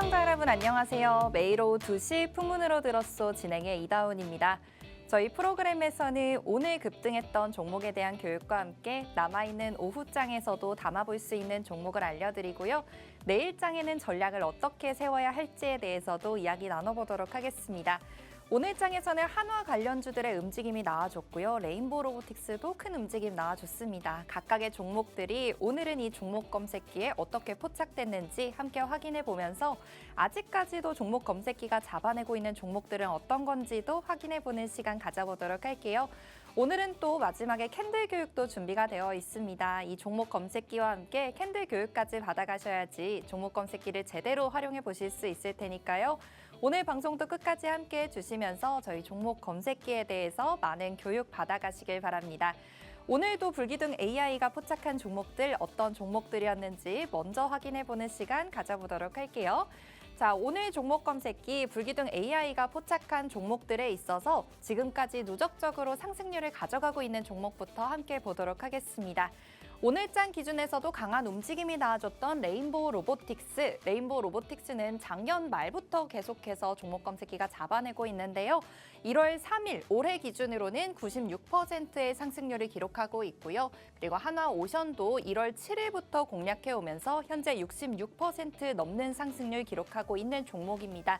시청자 여러분 안녕하세요. 매일 오후 2시 풍문으로 들었소 진행의 이다운입니다. 저희 프로그램에서는 오늘 급등했던 종목에 대한 교육과 함께 남아있는 오후장에서도 담아볼 수 있는 종목을 알려드리고요. 내일장에는 전략을 어떻게 세워야 할지에 대해서도 이야기 나눠보도록 하겠습니다. 오늘 장에서는 한화 관련주들의 움직임이 나와줬고요. 레인보우 로보틱스도 큰 움직임 나와줬습니다. 각각의 종목들이 오늘은 이 종목 검색기에 어떻게 포착됐는지 함께 확인해 보면서 아직까지도 종목 검색기가 잡아내고 있는 종목들은 어떤 건지도 확인해 보는 시간 가져보도록 할게요. 오늘은 또 마지막에 캔들 교육도 준비가 되어 있습니다. 이 종목 검색기와 함께 캔들 교육까지 받아가셔야지 종목 검색기를 제대로 활용해 보실 수 있을 테니까요. 오늘 방송도 끝까지 함께 해주시면서 저희 종목 검색기에 대해서 많은 교육 받아가시길 바랍니다. 오늘도 불기둥 AI가 포착한 종목들 어떤 종목들이었는지 먼저 확인해보는 시간 가져보도록 할게요. 자, 오늘 종목 검색기 불기둥 AI가 포착한 종목들에 있어서 지금까지 누적적으로 상승률을 가져가고 있는 종목부터 함께 보도록 하겠습니다. 오늘장 기준에서도 강한 움직임이 나와줬던 레인보우 로보틱스. 레인보우 로보틱스는 작년 말부터 계속해서 종목 검색기가 잡아내고 있는데요. 1월 3일 올해 기준으로는 96%의 상승률을 기록하고 있고요. 그리고 한화오션도 1월 7일부터 공략해오면서 현재 66% 넘는 상승률 기록하고 있는 종목입니다.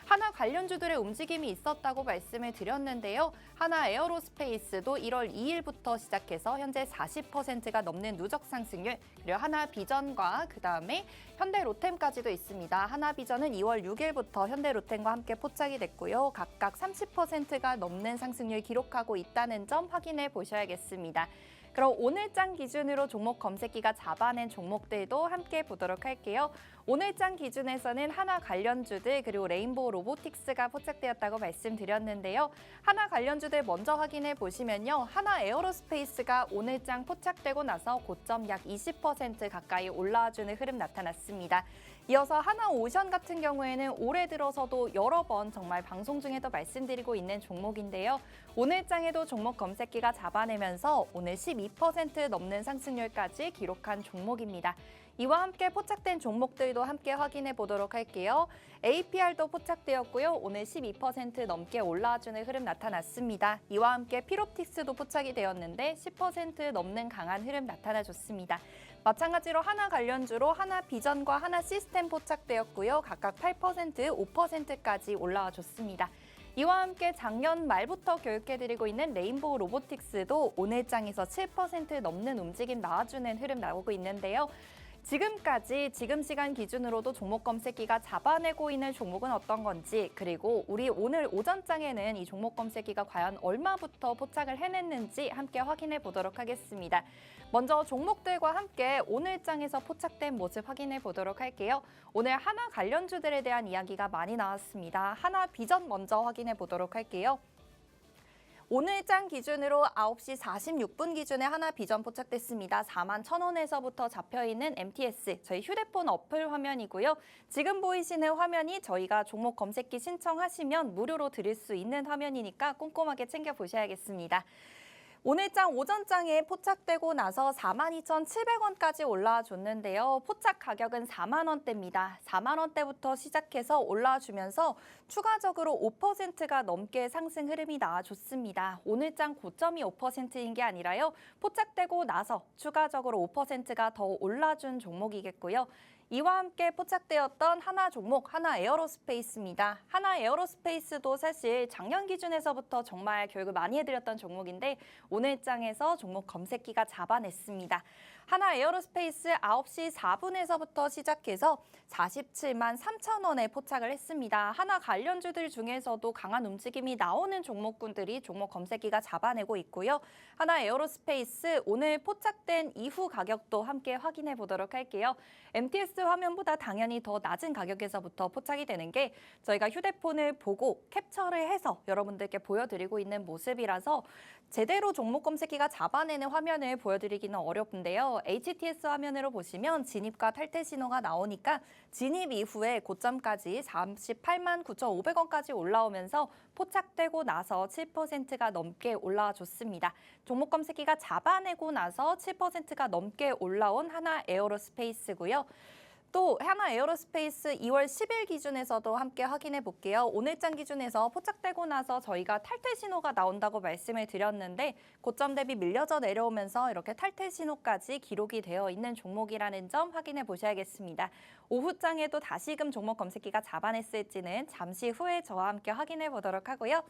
한화 관련주들의 움직임이 있었다고 말씀을 드렸는데요. 한화 에어로스페이스도 1월 2일부터 시작해서 현재 40%가 넘는 누적 상승률, 그리고 한화 비전과 그다음에 현대 로템까지도 있습니다. 한화 비전은 2월 6일부터 현대 로템과 함께 포착이 됐고요. 각각 30%가 넘는 상승률 기록하고 있다는 점 확인해 보셔야겠습니다. 그럼 오늘장 기준으로 종목 검색기가 잡아낸 종목들도 함께 보도록 할게요. 오늘장 기준에서는 한화 관련주들 그리고 레인보우 로보틱스가 포착되었다고 말씀드렸는데요. 한화 관련주들 먼저 확인해 보시면요. 한화 에어로스페이스가 오늘장 포착되고 나서 고점 약 20% 가까이 올라와주는 흐름 나타났습니다. 이어서 한화오션 같은 경우에는 올해 들어서도 여러 번 정말 방송 중에도 말씀드리고 있는 종목인데요. 오늘장에도 종목 검색기가 잡아내면서 오늘 12% 넘는 상승률까지 기록한 종목입니다. 이와 함께 포착된 종목들도 함께 확인해 보도록 할게요. APR도 포착되었고요. 오늘 12% 넘게 올라와주는 흐름 나타났습니다. 이와 함께 필옵틱스도 포착이 되었는데 10% 넘는 강한 흐름 나타나줬습니다. 마찬가지로 한화 관련주로 한화 비전과 한화 시스템 포착되었고요. 각각 8%, 5%까지 올라와 줬습니다. 이와 함께 작년 말부터 교육해드리고 있는 레인보우 로보틱스도 오늘장에서 7% 넘는 움직임 나와주는 흐름 나오고 있는데요. 지금까지 지금 시간 기준으로도 종목 검색기가 잡아내고 있는 종목은 어떤 건지, 그리고 우리 오늘 오전장에는 이 종목 검색기가 과연 얼마부터 포착을 해냈는지 함께 확인해 보도록 하겠습니다. 먼저 종목들과 함께 오늘장에서 포착된 모습 확인해 보도록 할게요. 오늘 한화 관련주들에 대한 이야기가 많이 나왔습니다. 한화 비전 먼저 확인해 보도록 할게요. 오늘장 기준으로 9시 46분 기준에 한화 비전 포착됐습니다. 41,000원에서부터 잡혀있는 MTS, 저희 휴대폰 어플 화면이고요. 지금 보이시는 화면이 저희가 종목 검색기 신청하시면 무료로 드릴 수 있는 화면이니까 꼼꼼하게 챙겨보셔야겠습니다. 오늘장 오전장에 포착되고 나서 42,700원까지 올라와 줬는데요. 포착 가격은 4만 원대입니다. 4만 원대부터 시작해서 올라와 주면서 추가적으로 5%가 넘게 상승 흐름이 나와줬습니다. 오늘장 고점이 5%인 게 아니라요. 포착되고 나서 추가적으로 5%가 더 올라준 종목이겠고요. 이와 함께 포착되었던 한화 종목, 한화 에어로스페이스입니다. 한화 에어로스페이스도 사실 작년 기준에서부터 정말 교육을 많이 해드렸던 종목인데 오늘장에서 종목 검색기가 잡아냈습니다. 한화 에어로스페이스 9시 4분에서부터 시작해서 47만 3천 원에 포착을 했습니다. 한화 관련주들 중에서도 강한 움직임이 나오는 종목군들이 종목 검색기가 잡아내고 있고요. 한화 에어로스페이스 오늘 포착된 이후 가격도 함께 확인해 보도록 할게요. MTS 화면보다 당연히 더 낮은 가격에서부터 포착이 되는 게 저희가 휴대폰을 보고 캡처를 해서 여러분들께 보여드리고 있는 모습이라서 제대로 종목 검색기가 잡아내는 화면을 보여드리기는 어렵은데요. HTS 화면으로 보시면 진입과 탈퇴 신호가 나오니까 진입 이후에 고점까지 38만 9,500원까지 올라오면서 포착되고 나서 7%가 넘게 올라와 줬습니다. 종목 검색기가 잡아내고 나서 7%가 넘게 올라온 한화 에어로스페이스고요. 또 하나 에어로스페이스 2월 10일 기준에서도 함께 확인해 볼게요. 오늘장 기준에서 포착되고 나서 저희가 탈퇴 신호가 나온다고 말씀을 드렸는데 고점 대비 밀려져 내려오면서 이렇게 탈퇴 신호까지 기록이 되어 있는 종목이라는 점 확인해 보셔야겠습니다. 오후장에도 다시금 종목 검색기가 잡아냈을지는 잠시 후에 저와 함께 확인해 보도록 하고요.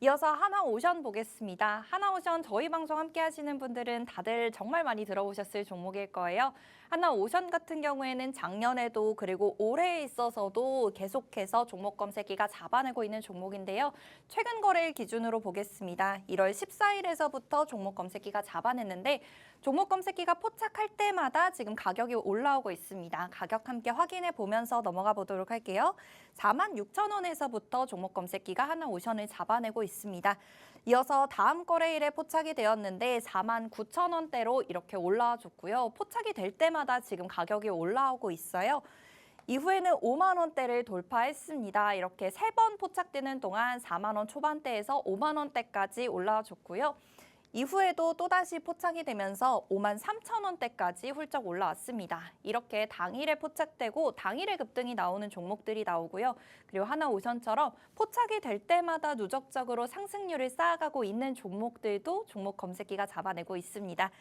이어서 하나오션 보겠습니다. 하나오션 저희 방송 함께 하시는 분들은 다들 정말 많이 들어보셨을 종목일 거예요. 하나오션 같은 경우에는 작년에도 그리고 올해에 있어서도 계속해서 종목 검색기가 잡아내고 있는 종목인데요. 최근 거래일 기준으로 보겠습니다. 1월 14일에서부터 종목 검색기가 잡아냈는데 종목 검색기가 포착할 때마다 지금 가격이 올라오고 있습니다. 가격 함께 확인해 보면서 넘어가 보도록 할게요. 46,000원에서부터 종목 검색기가 하나오션을 잡아내고 있습니다. 이어서 다음 거래일에 포착이 되었는데 49,000원대로 이렇게 올라와 줬고요. 포착이 될 때마다 지금 가격이 올라오고 있어요. 이후에는 5만 원대를 돌파했습니다. 이렇게 3번 포착되는 동안 4만 원 초반대에서 5만 원대까지 올라와 줬고요. 이후에도 또다시 포착이 되면서 5만 3천 원대까지 훌쩍 올라왔습니다. 이렇게 당일에 포착되고 당일에 급등이 나오는 종목들이 나오고요. 그리고 하나오션처럼 포착이 될 때마다 누적적으로 상승률을 쌓아가고 있는 종목들도 종목 검색기가 잡아내고 있습니다.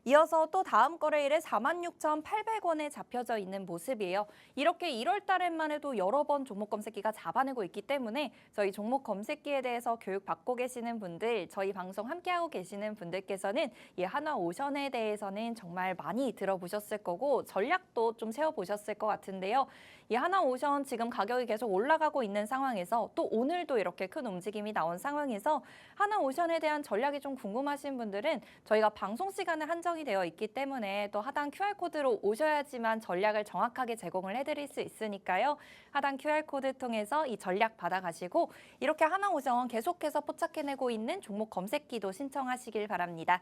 이어서 또 다음 거래일에 46,800원에 잡혀져 있는 모습이에요. 이렇게 1월 달에만 해도 여러 번 종목 검색기가 잡아내고 있기 때문에 저희 종목 검색기에 대해서 교육 받고 계시는 분들, 저희 방송 함께하고 계시는 분들께서는 이 하나오션에 대해서는 정말 많이 들어보셨을 거고 전략도 좀 세워보셨을 것 같은데요. 이 하나오션 지금 가격이 계속 올라가고 있는 상황에서 또 오늘도 이렇게 큰 움직임이 나온 상황에서 하나오션에 대한 전략이 좀 궁금하신 분들은 저희가 방송 시간을 한정이 되어 있기 때문에 또 하단 QR코드로 오셔야지만 전략을 정확하게 제공을 해드릴 수 있으니까요. 하단 QR코드 통해서 이 전략 받아가시고 이렇게 하나오션 계속해서 포착해내고 있는 종목 검색기도 신청하시길 바랍니다.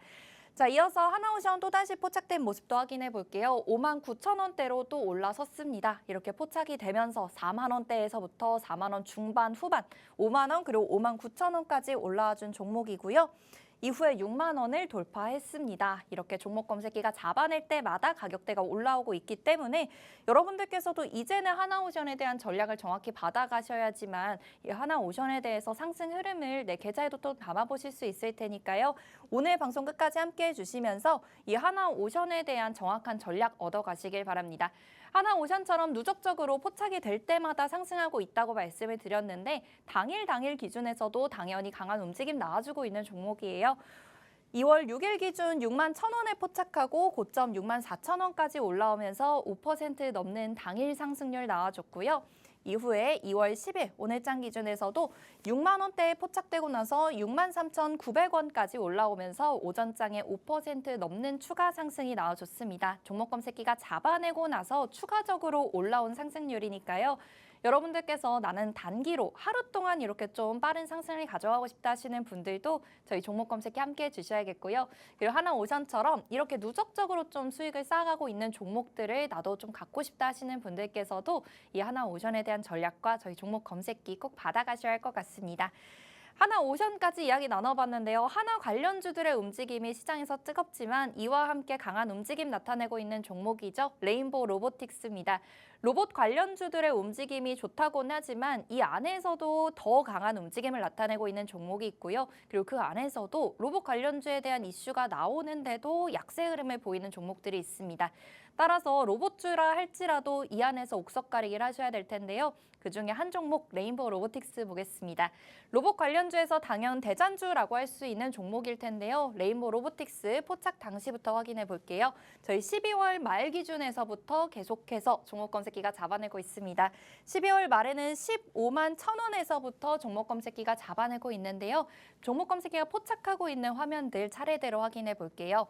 자, 이어서 하나오션 또다시 포착된 모습도 확인해 볼게요. 5만 9천 원대로 또 올라섰습니다. 이렇게 포착이 되면서 4만 원대에서부터 4만 원 중반 후반, 5만 원 그리고 5만 9천 원까지 올라와 준 종목이고요. 이후에 6만 원을 돌파했습니다. 이렇게 종목 검색기가 잡아낼 때마다 가격대가 올라오고 있기 때문에 여러분들께서도 이제는 하나오션에 대한 전략을 정확히 받아가셔야지만 이 하나오션에 대해서 상승 흐름을 내 계좌에도 또 담아보실 수 있을 테니까요. 오늘 방송 끝까지 함께해 주시면서 이 하나오션에 대한 정확한 전략 얻어가시길 바랍니다. 하나오션처럼 누적적으로 포착이 될 때마다 상승하고 있다고 말씀을 드렸는데 당일 기준에서도 당연히 강한 움직임 나와주고 있는 종목이에요. 2월 6일 기준 6만 1,000원에 포착하고 고점 6만 4천 원까지 올라오면서 5% 넘는 당일 상승률 나와줬고요. 이후에 2월 10일 오늘장 기준에서도 6만 원대에 포착되고 나서 6만 3,900원까지 올라오면서 오전장에 5% 넘는 추가 상승이 나와줬습니다. 종목 검색기가 잡아내고 나서 추가적으로 올라온 상승률이니까요. 여러분들께서 나는 단기로 하루 동안 이렇게 좀 빠른 상승을 가져가고 싶다 하시는 분들도 저희 종목 검색기 함께 해주셔야겠고요. 그리고 하나오션처럼 이렇게 누적적으로 좀 수익을 쌓아가고 있는 종목들을 나도 좀 갖고 싶다 하시는 분들께서도 이 하나오션에 대한 전략과 저희 종목 검색기 꼭 받아가셔야 할 것 같습니다. 하나오션까지 이야기 나눠봤는데요. 하나 관련주들의 움직임이 시장에서 뜨겁지만 이와 함께 강한 움직임 나타내고 있는 종목이죠. 레인보우 로보틱스입니다. 로봇 관련주들의 움직임이 좋다고는 하지만 이 안에서도 더 강한 움직임을 나타내고 있는 종목이 있고요. 그리고 그 안에서도 로봇 관련주에 대한 이슈가 나오는데도 약세 흐름을 보이는 종목들이 있습니다. 따라서 로봇주라 할지라도 이 안에서 옥석 가리기를 하셔야 될 텐데요. 그중에 한 종목 레인보우 로보틱스 보겠습니다. 로봇 관련주에서 당연 대장주라고 할 수 있는 종목일 텐데요. 레인보우 로보틱스 포착 당시부터 확인해 볼게요. 저희 12월 말 기준에서부터 계속해서 종목 검색기가 잡아내고 있습니다. 12월 말에는 15만 1,000원에서부터 종목 검색기가 잡아내고 있는데요. 종목 검색기가 포착하고 있는 화면들 차례대로 확인해 볼게요.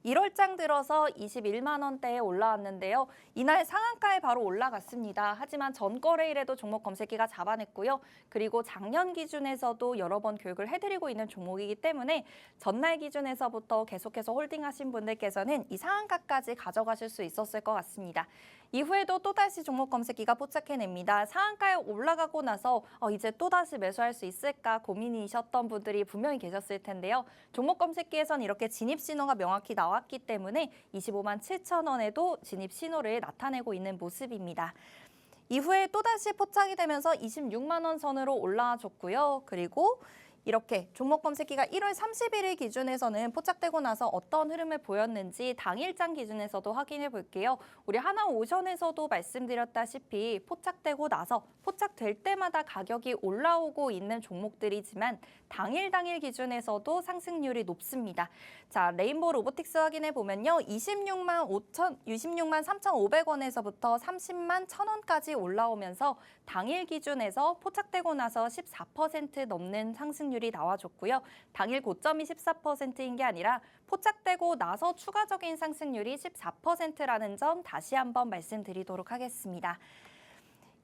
1월장 들어서 21만 원대에 올라왔는데요. 이날 상한가에 바로 올라갔습니다. 하지만 전 거래일에도 종목 검색기가 잡아냈고요. 그리고 작년 기준에서도 여러 번 교육을 해드리고 있는 종목이기 때문에 전날 기준에서부터 계속해서 홀딩하신 분들께서는 이 상한가까지 가져가실 수 있었을 것 같습니다. 이후에도 또다시 종목 검색기가 포착해냅니다. 상한가에 올라가고 나서 이제 또다시 매수할 수 있을까 고민이셨던 분들이 분명히 계셨을 텐데요. 종목 검색기에선 이렇게 진입 신호가 명확히 나왔기 때문에 25만 7천 원에도 진입 신호를 나타내고 있는 모습입니다. 이후에 또다시 포착이 되면서 26만 원 선으로 올라와 줬고요. 그리고 이렇게 종목 검색기가 1월 31일 기준에서는 포착되고 나서 어떤 흐름을 보였는지 당일장 기준에서도 확인해 볼게요. 우리 하나오션에서도 말씀드렸다시피 포착되고 나서 포착될 때마다 가격이 올라오고 있는 종목들이지만 당일 기준에서도 상승률이 높습니다. 자, 레인보우 로보틱스 확인해 보면요. 26만 3,500원에서부터 30만 1,000원까지 올라오면서 당일 기준에서 포착되고 나서 14% 넘는 상승률이 나와줬고요. 당일 고점이 14%인 게 아니라 포착되고 나서 추가적인 상승률이 14%라는 점 다시 한번 말씀드리도록 하겠습니다.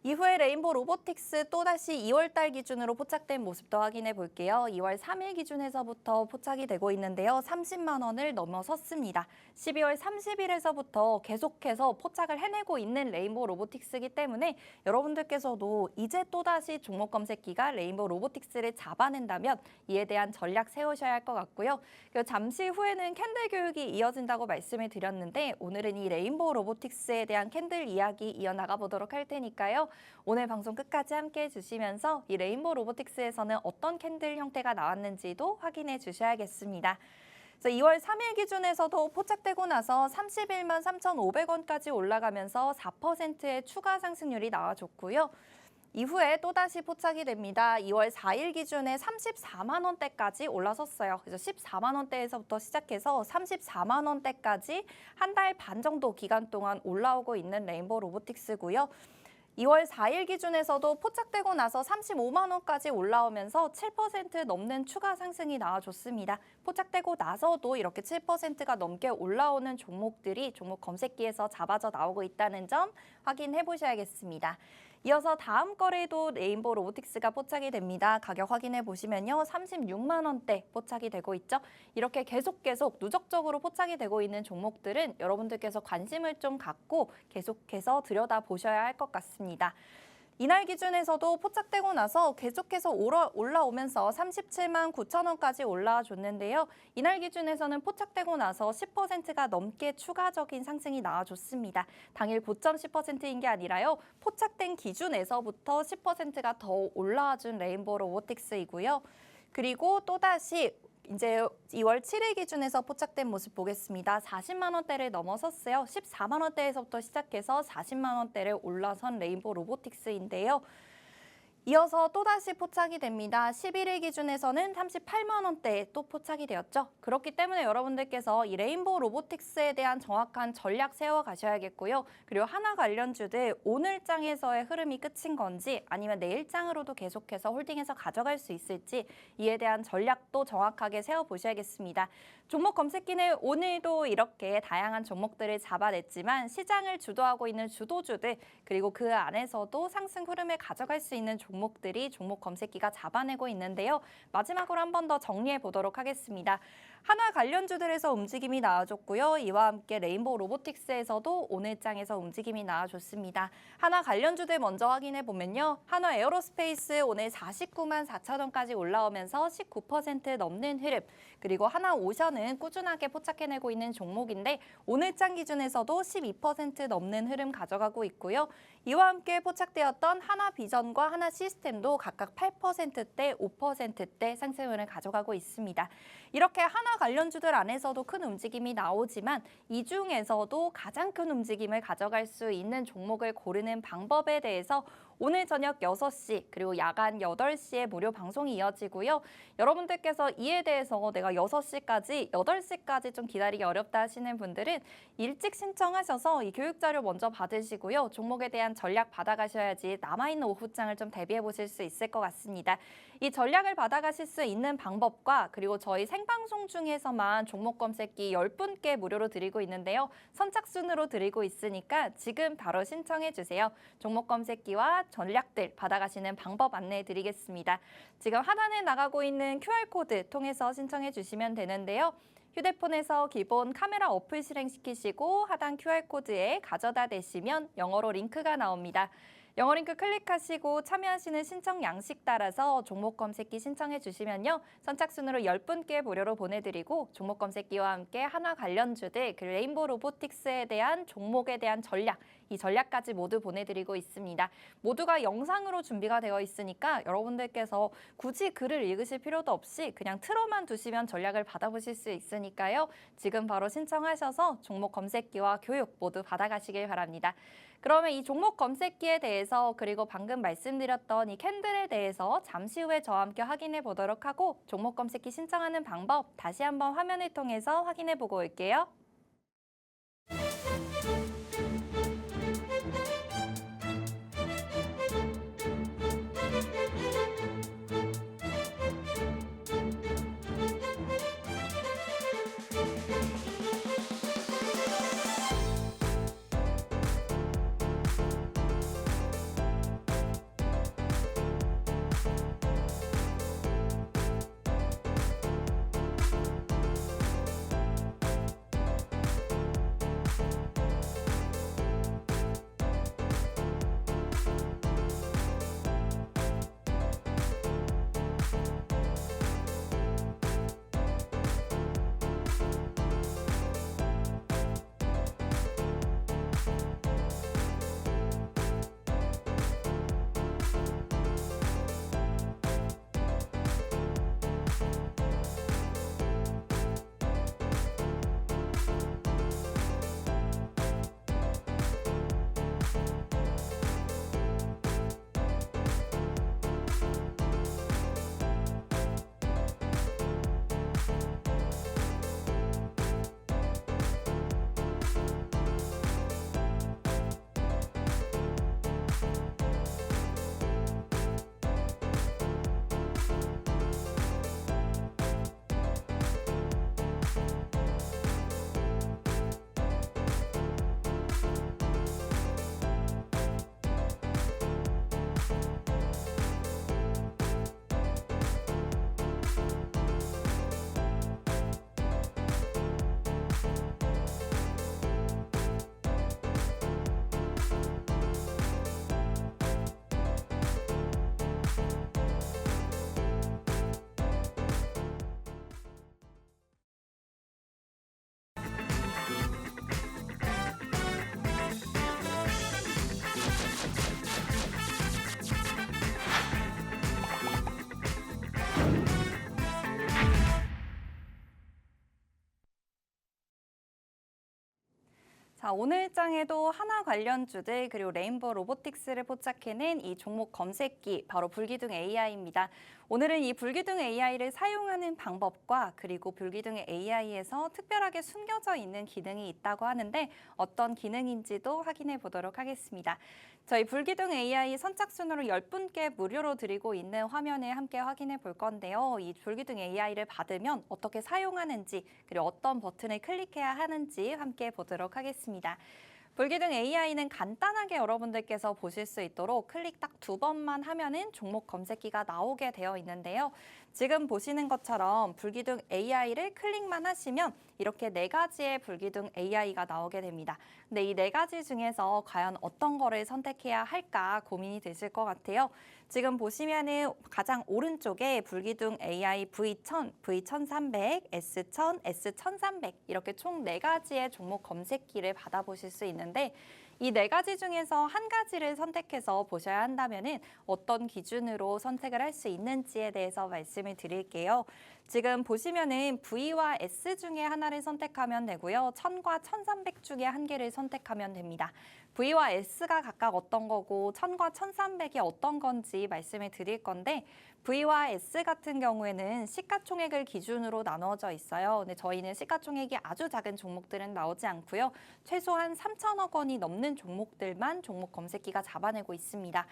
이후에 레인보우 로보틱스 또다시 2월달 기준으로 포착된 모습도 확인해 볼게요. 2월 3일 기준에서부터 포착이 되고 있는데요. 30만 원을 넘어섰습니다. 12월 30일에서부터 계속해서 포착을 해내고 있는 레인보우 로보틱스이기 때문에 여러분들께서도 이제 또다시 종목 검색기가 레인보우 로보틱스를 잡아낸다면 이에 대한 전략 세우셔야 할 것 같고요. 그리고 잠시 후에는 캔들 교육이 이어진다고 말씀을 드렸는데 오늘은 이 레인보우 로보틱스에 대한 캔들 이야기 이어나가 보도록 할 테니까요. 오늘 방송 끝까지 함께 해주시면서 이 레인보우 로보틱스에서는 어떤 캔들 형태가 나왔는지도 확인해 주셔야겠습니다. 2월 3일 기준에서도 포착되고 나서 31만 3,500원까지 올라가면서 4%의 추가 상승률이 나와줬고요. 이후에 또다시 포착이 됩니다. 2월 4일 기준에 34만 원대까지 올라섰어요. 그래서 14만 원대에서부터 시작해서 34만 원대까지 한 달 반 정도 기간 동안 올라오고 있는 레인보우 로보틱스고요. 2월 4일 기준에서도 포착되고 나서 35만 원까지 올라오면서 7% 넘는 추가 상승이 나와줬습니다. 포착되고 나서도 이렇게 7%가 넘게 올라오는 종목들이 종목 검색기에서 잡아져 나오고 있다는 점 확인해 보셔야겠습니다. 이어서 다음 거래도 레인보우 로보틱스가 포착이 됩니다. 가격 확인해 보시면요. 36만 원대 포착이 되고 있죠. 이렇게 계속 누적적으로 포착이 되고 있는 종목들은 여러분들께서 관심을 좀 갖고 계속해서 들여다보셔야 할 것 같습니다. 이날 기준에서도 포착되고 나서 계속해서 올라오면서 37만 9천 원까지 올라와 줬는데요. 이날 기준에서는 포착되고 나서 10%가 넘게 추가적인 상승이 나와줬습니다. 당일 고점 10%인 게 아니라요. 포착된 기준에서부터 10%가 더 올라와 준 레인보우 로보틱스이고요. 그리고 또다시 이제 2월 7일 기준에서 포착된 모습 보겠습니다. 40만 원대를 넘어섰어요. 14만 원대에서부터 시작해서 40만 원대를 올라선 레인보우 로보틱스인데요. 이어서 또다시 포착이 됩니다. 11일 기준에서는 38만 원대에 또 포착이 되었죠. 그렇기 때문에 여러분들께서 이 레인보우 로보틱스에 대한 정확한 전략 세워가셔야겠고요. 그리고 하나 관련주들 오늘 장에서의 흐름이 끝인 건지 아니면 내일 장으로도 계속해서 홀딩해서 가져갈 수 있을지 이에 대한 전략도 정확하게 세워보셔야겠습니다. 종목 검색기는 오늘도 이렇게 다양한 종목들을 잡아냈지만 시장을 주도하고 있는 주도주들 그리고 그 안에서도 상승 흐름을 가져갈 수 있는 종목들이 종목 검색기가 잡아내고 있는데요. 마지막으로 한 번 더 정리해 보도록 하겠습니다. 하나 관련주들에서 움직임이 나와줬고요. 이와 함께 레인보우 로보틱스에서도 오늘 장에서 움직임이 나와줬습니다. 하나 관련주들 먼저 확인해 보면요. 하나 에어로스페이스 오늘 49만 4천 원까지 올라오면서 19% 넘는 흐름. 그리고 하나 오션은 꾸준하게 포착해내고 있는 종목인데 오늘 장 기준에서도 12% 넘는 흐름 가져가고 있고요. 이와 함께 포착되었던 하나 비전과 하나 시스템도 각각 8%대, 5%대 상승률을 가져가고 있습니다. 이렇게 하나 관련주들 안에서도 큰 움직임이 나오지만 이 중에서도 가장 큰 움직임을 가져갈 수 있는 종목을 고르는 방법에 대해서 오늘 저녁 6시 그리고 야간 8시에 무료 방송이 이어지고요. 여러분들께서 이에 대해서 내가 6시까지, 8시까지 좀 기다리기 어렵다 하시는 분들은 일찍 신청하셔서 이 교육자료 먼저 받으시고요. 종목에 대한 전략 받아가셔야지 남아있는 오후장을 좀 대비해 보실 수 있을 것 같습니다. 이 전략을 받아가실 수 있는 방법과 그리고 저희 생방송 중에서만 종목 검색기 10분께 무료로 드리고 있는데요. 선착순으로 드리고 있으니까 지금 바로 신청해 주세요. 종목 검색기와 전략들 받아가시는 방법 안내해 드리겠습니다. 지금 하단에 나가고 있는 QR코드 통해서 신청해 주시면 되는데요. 휴대폰에서 기본 카메라 어플 실행시키시고 하단 QR코드에 가져다 대시면 영어로 링크가 나옵니다. 영어 링크 클릭하시고 참여하시는 신청 양식 따라서 종목 검색기 신청해 주시면요. 선착순으로 10분께 무료로 보내드리고 종목 검색기와 함께 한화 관련주들 그리고 레인보우 로보틱스에 대한 종목에 대한 전략, 이 전략까지 모두 보내드리고 있습니다. 모두가 영상으로 준비가 되어 있으니까 여러분들께서 굳이 글을 읽으실 필요도 없이 그냥 틀어만 두시면 전략을 받아보실 수 있으니까요. 지금 바로 신청하셔서 종목 검색기와 교육 모두 받아가시길 바랍니다. 그러면 이 종목 검색기에 대해서 그리고 방금 말씀드렸던 이 캔들에 대해서 잠시 후에 저와 함께 확인해 보도록 하고 종목 검색기 신청하는 방법 다시 한번 화면을 통해서 확인해 보고 올게요. 자, 오늘 장에도 한화 관련주들 그리고 레인보우 로보틱스를 포착해낸 이 종목 검색기 바로 불기둥 AI입니다. 오늘은 이 불기둥 AI를 사용하는 방법과 그리고 불기둥 AI에서 특별하게 숨겨져 있는 기능이 있다고 하는데 어떤 기능인지도 확인해 보도록 하겠습니다. 저희 불기둥 AI 선착순으로 10분께 무료로 드리고 있는 화면을 함께 확인해 볼 건데요. 이 불기둥 AI를 받으면 어떻게 사용하는지 그리고 어떤 버튼을 클릭해야 하는지 함께 보도록 하겠습니다. 불기둥 AI는 간단하게 여러분들께서 보실 수 있도록 클릭 딱 2번만 하면은 종목 검색기가 나오게 되어 있는데요. 지금 보시는 것처럼 불기둥 AI를 클릭만 하시면 이렇게 4가지의 불기둥 AI가 나오게 됩니다. 근데 이 4가지 중에서 과연 어떤 거를 선택해야 할까 고민이 되실 것 같아요. 지금 보시면은 가장 오른쪽에 불기둥 AI V1000, V1300, S1000, S1300 이렇게 총 4가지의 종목 검색기를 받아보실 수 있는데 이 4가지 중에서 한 가지를 선택해서 보셔야 한다면은 어떤 기준으로 선택을 할 수 있는지에 대해서 말씀을 드릴게요. 지금 보시면은 V와 S 중에 하나를 선택하면 되고요. 1000과 1300 중에 한 개를 선택하면 됩니다. V와 S가 각각 어떤 거고 1000과 1300이 어떤 건지 말씀을 드릴 건데 V와 S 같은 경우에는 시가총액을 기준으로 나누어져 있어요. 근데 저희는 시가총액이 아주 작은 종목들은 나오지 않고요. 최소한 3천억 원이 넘는 종목들만 종목 검색기가 잡아내고 있습니다.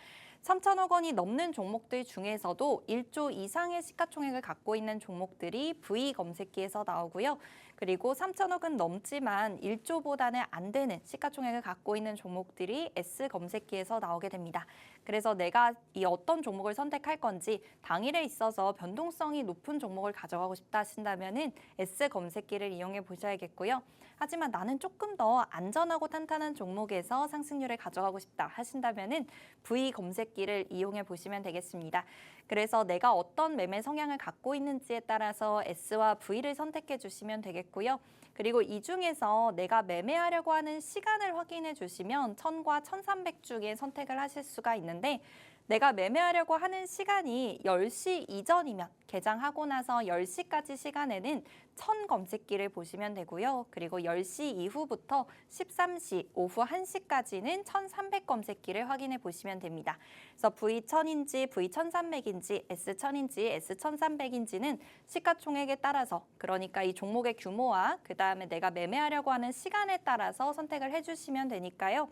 3천억 원이 넘는 종목들 중에서도 1조 이상의 시가총액을 갖고 있는 종목들이 V 검색기에서 나오고요. 그리고 3천억은 넘지만 1조보다는 안 되는 시가총액을 갖고 있는 종목들이 S 검색기에서 나오게 됩니다. 그래서 내가 이 어떤 종목을 선택할 건지 당일에 있어서 변동성이 높은 종목을 가져가고 싶다 하신다면은 S 검색기를 이용해 보셔야겠고요. 하지만 나는 조금 더 안전하고 탄탄한 종목에서 상승률을 가져가고 싶다 하신다면은 V 검색기를 이용해 보시면 되겠습니다. 그래서 내가 어떤 매매 성향을 갖고 있는지에 따라서 S와 V를 선택해 주시면 되겠고요. 그리고 이 중에서 내가 매매하려고 하는 시간을 확인해 주시면 1000과 1300 중에 선택을 하실 수가 있는데 내가 매매하려고 하는 시간이 10시 이전이면 개장하고 나서 10시까지 시간에는 1000 검색기를 보시면 되고요. 그리고 10시 이후부터 13시, 오후 1시까지는 1300 검색기를 확인해 보시면 됩니다. 그래서 V1000인지 V1300인지 S1000인지 S1300인지는 시가총액에 따라서 그러니까 이 종목의 규모와 그다음에 내가 매매하려고 하는 시간에 따라서 선택을 해주시면 되니까요.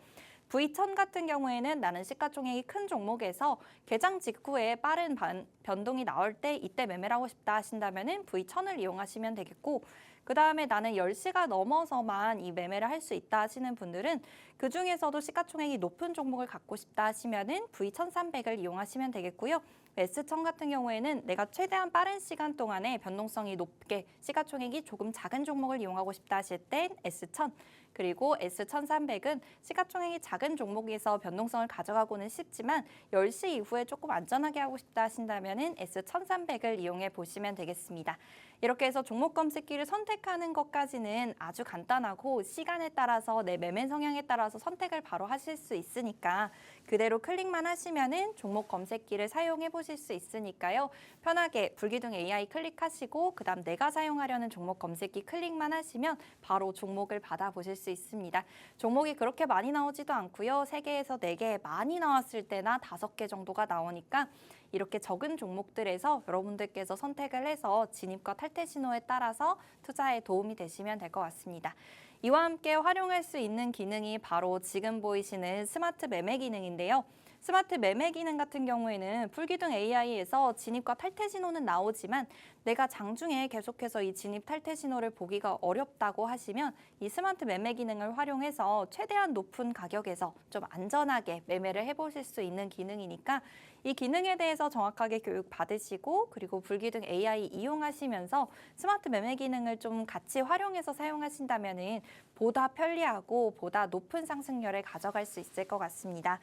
V1000 같은 경우에는 나는 시가총액이 큰 종목에서 개장 직후에 빠른 변동이 나올 때 이때 매매를 하고 싶다 하신다면 V1000을 이용하시면 되겠고 그다음에 나는 10시가 넘어서만 이 매매를 할 수 있다 하시는 분들은 그중에서도 시가총액이 높은 종목을 갖고 싶다 하시면 V1300을 이용하시면 되겠고요. S1000 같은 경우에는 내가 최대한 빠른 시간 동안에 변동성이 높게 시가총액이 조금 작은 종목을 이용하고 싶다 하실 땐 S1000 그리고 S1300은 시가총액이 작은 종목에서 변동성을 가져가고는 쉽지만 10시 이후에 조금 안전하게 하고 싶다 하신다면 S1300을 이용해 보시면 되겠습니다. 이렇게 해서 종목 검색기를 선택하는 것까지는 아주 간단하고 시간에 따라서 내 매매 성향에 따라서 선택을 바로 하실 수 있으니까 그대로 클릭만 하시면은 종목 검색기를 사용해 보실 수 있으니까요. 편하게 불기둥 AI 클릭하시고 그다음 내가 사용하려는 종목 검색기 클릭만 하시면 바로 종목을 받아보실 수 있습니다. 종목이 그렇게 많이 나오지도 않고요. 3개에서 4개 많이 나왔을 때나 5개 정도가 나오니까 이렇게 적은 종목들에서 여러분들께서 선택을 해서 진입과 탈퇴 신호에 따라서 투자에 도움이 되시면 될 것 같습니다. 이와 함께 활용할 수 있는 기능이 바로 지금 보이시는 스마트 매매 기능인데요. 스마트 매매 기능 같은 경우에는 불기둥 AI에서 진입과 탈퇴 신호는 나오지만 내가 장중에 계속해서 이 진입 탈퇴 신호를 보기가 어렵다고 하시면 이 스마트 매매 기능을 활용해서 최대한 높은 가격에서 좀 안전하게 매매를 해보실 수 있는 기능이니까 이 기능에 대해서 정확하게 교육 받으시고 그리고 불기둥 AI 이용하시면서 스마트 매매 기능을 좀 같이 활용해서 사용하신다면 보다 편리하고 보다 높은 상승률을 가져갈 수 있을 것 같습니다.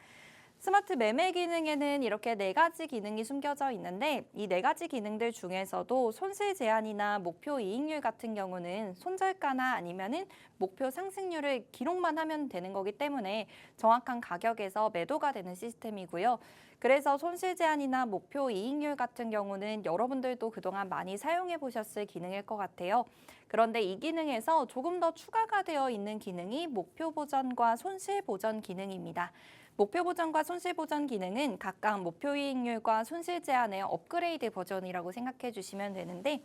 스마트 매매 기능에는 이렇게 4가지 기능이 숨겨져 있는데 이 4가지 기능들 중에서도 손실 제한이나 목표 이익률 같은 경우는 손절가나 아니면은 목표 상승률을 기록만 하면 되는 거기 때문에 정확한 가격에서 매도가 되는 시스템이고요. 그래서 손실 제한이나 목표 이익률 같은 경우는 여러분들도 그동안 많이 사용해 보셨을 기능일 것 같아요. 그런데 이 기능에서 조금 더 추가가 되어 있는 기능이 목표 보전과 손실 보전 기능입니다. 목표 보전과 손실 보전 기능은 각각 목표 이익률과 손실 제한의 업그레이드 버전이라고 생각해 주시면 되는데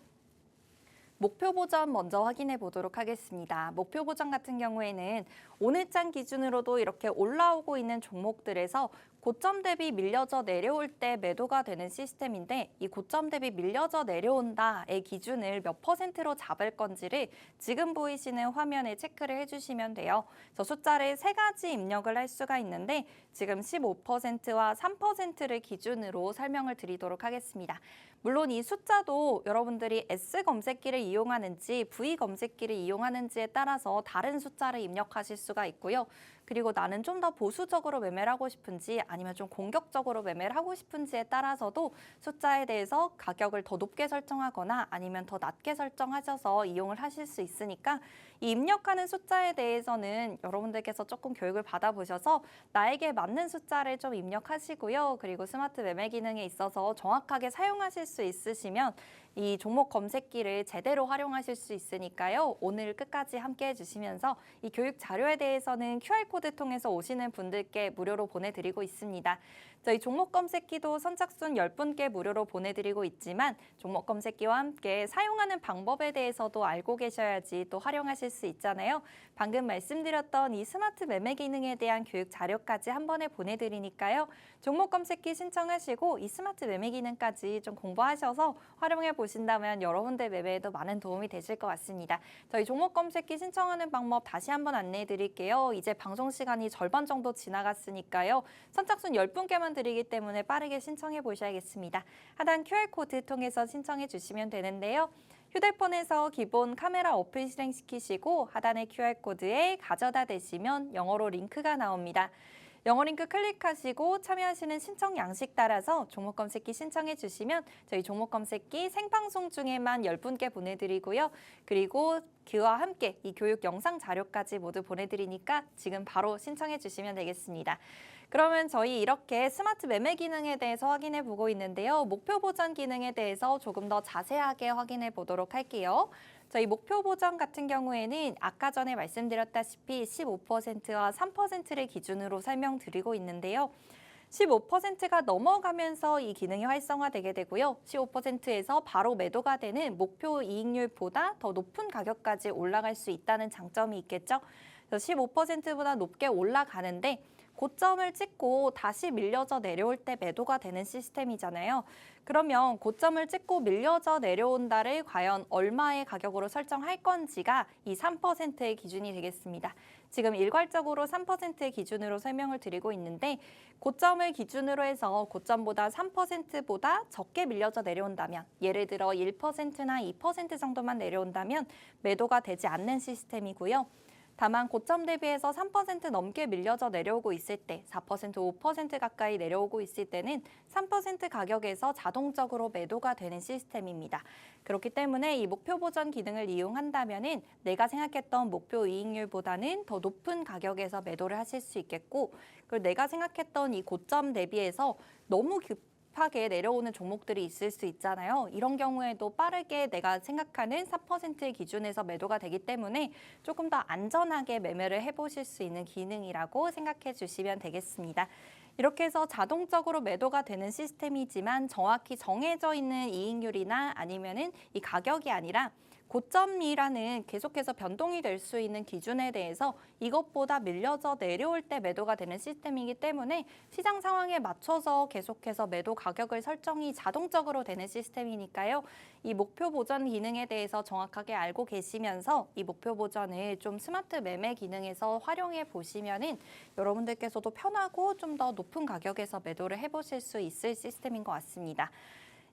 목표 보전 먼저 확인해 보도록 하겠습니다. 목표 보전 같은 경우에는 오늘장 기준으로도 이렇게 올라오고 있는 종목들에서 고점 대비 밀려져 내려올 때 매도가 되는 시스템인데 이 고점 대비 밀려져 내려온다의 기준을 몇 %로 잡을 건지를 지금 보이시는 화면에 체크를 해주시면 돼요. 저 숫자를 3가지 입력을 할 수가 있는데 지금 15%와 3%를 기준으로 설명을 드리도록 하겠습니다. 물론 이 숫자도 여러분들이 S 검색기를 이용하는지 V 검색기를 이용하는지에 따라서 다른 숫자를 입력하실 수가 있고요. 그리고 나는 좀 더 보수적으로 매매를 하고 싶은지 아니면 좀 공격적으로 매매를 하고 싶은지에 따라서도 숫자에 대해서 가격을 더 높게 설정하거나 아니면 더 낮게 설정하셔서 이용을 하실 수 있으니까 이 입력하는 숫자에 대해서는 여러분들께서 조금 교육을 받아보셔서 나에게 맞는 숫자를 좀 입력하시고요. 그리고 스마트 매매 기능에 있어서 정확하게 사용하실 수 있으시면 이 종목 검색기를 제대로 활용하실 수 있으니까요. 오늘 끝까지 함께 해주시면서 이 교육 자료에 대해서는 QR코드 통해서 오시는 분들께 무료로 보내드리고 있습니다. 저희 종목 검색기도 선착순 10분께 무료로 보내드리고 있지만 종목 검색기와 함께 사용하는 방법에 대해서도 알고 계셔야지 또 활용하실 수 있잖아요. 방금 말씀드렸던 이 스마트 매매 기능에 대한 교육 자료까지 한 번에 보내드리니까요. 종목 검색기 신청하시고 이 스마트 매매 기능까지 좀 공부하셔서 활용해 보시면 보신다면 여러분들 매매에도 많은 도움이 되실 것 같습니다. 저희 종목 검색기 신청하는 방법 다시 한번 안내해 드릴게요. 이제 방송 시간이 절반 정도 지나갔으니까요. 선착순 10분께만 드리기 때문에 빠르게 신청해 보셔야겠습니다. 하단 QR코드 통해서 신청해 주시면 되는데요. 휴대폰에서 기본 카메라 어플 실행시키시고 하단의 QR코드에 가져다 대시면 영어로 링크가 나옵니다. 영어 링크 클릭하시고 참여하시는 신청 양식 따라서 종목 검색기 신청해 주시면 저희 종목 검색기 생방송 중에만 10분께 보내드리고요. 그리고 그와 함께 이 교육 영상 자료까지 모두 보내드리니까 지금 바로 신청해 주시면 되겠습니다. 그러면 저희 이렇게 스마트 매매 기능에 대해서 확인해 보고 있는데요. 목표 보전 기능에 대해서 조금 더 자세하게 확인해 보도록 할게요. 저희 목표 보전 같은 경우에는 아까 전에 말씀드렸다시피 15%와 3%를 기준으로 설명드리고 있는데요. 15%가 넘어가면서 이 기능이 활성화되게 되고요. 15%에서 바로 매도가 되는 목표 이익률보다 더 높은 가격까지 올라갈 수 있다는 장점이 있겠죠. 15%보다 높게 올라가는데 고점을 찍고 다시 밀려져 내려올 때 매도가 되는 시스템이잖아요. 그러면 고점을 찍고 밀려져 내려온다를 과연 얼마의 가격으로 설정할 건지가 이 3%의 기준이 되겠습니다. 지금 일괄적으로 3%의 기준으로 설명을 드리고 있는데 고점을 기준으로 해서 고점보다 3%보다 적게 밀려져 내려온다면 예를 들어 1%나 2% 정도만 내려온다면 매도가 되지 않는 시스템이고요. 다만 고점 대비해서 3% 넘게 밀려져 내려오고 있을 때 4%, 5% 가까이 내려오고 있을 때는 3% 가격에서 자동적으로 매도가 되는 시스템입니다. 그렇기 때문에 이 목표 보전 기능을 이용한다면은 내가 생각했던 목표 이익률보다는 더 높은 가격에서 매도를 하실 수 있겠고 그리고 내가 생각했던 이 고점 대비해서 너무 급하게 내려오는 종목들이 있을 수 있잖아요. 이런 경우에도 빠르게 내가 생각하는 4%의 기준에서 매도가 되기 때문에 조금 더 안전하게 매매를 해보실 수 있는 기능이라고 생각해 주시면 되겠습니다. 이렇게 해서 자동적으로 매도가 되는 시스템이지만 정확히 정해져 있는 이익률이나 아니면은 이 가격이 아니라 고점이라는 계속해서 변동이 될 수 있는 기준에 대해서 이것보다 밀려져 내려올 때 매도가 되는 시스템이기 때문에 시장 상황에 맞춰서 계속해서 매도 가격을 설정이 자동적으로 되는 시스템이니까요. 이 목표 보전 기능에 대해서 정확하게 알고 계시면서 이 목표 보전을 좀 스마트 매매 기능에서 활용해 보시면은 여러분들께서도 편하고 좀 더 높은 가격에서 매도를 해보실 수 있을 시스템인 것 같습니다.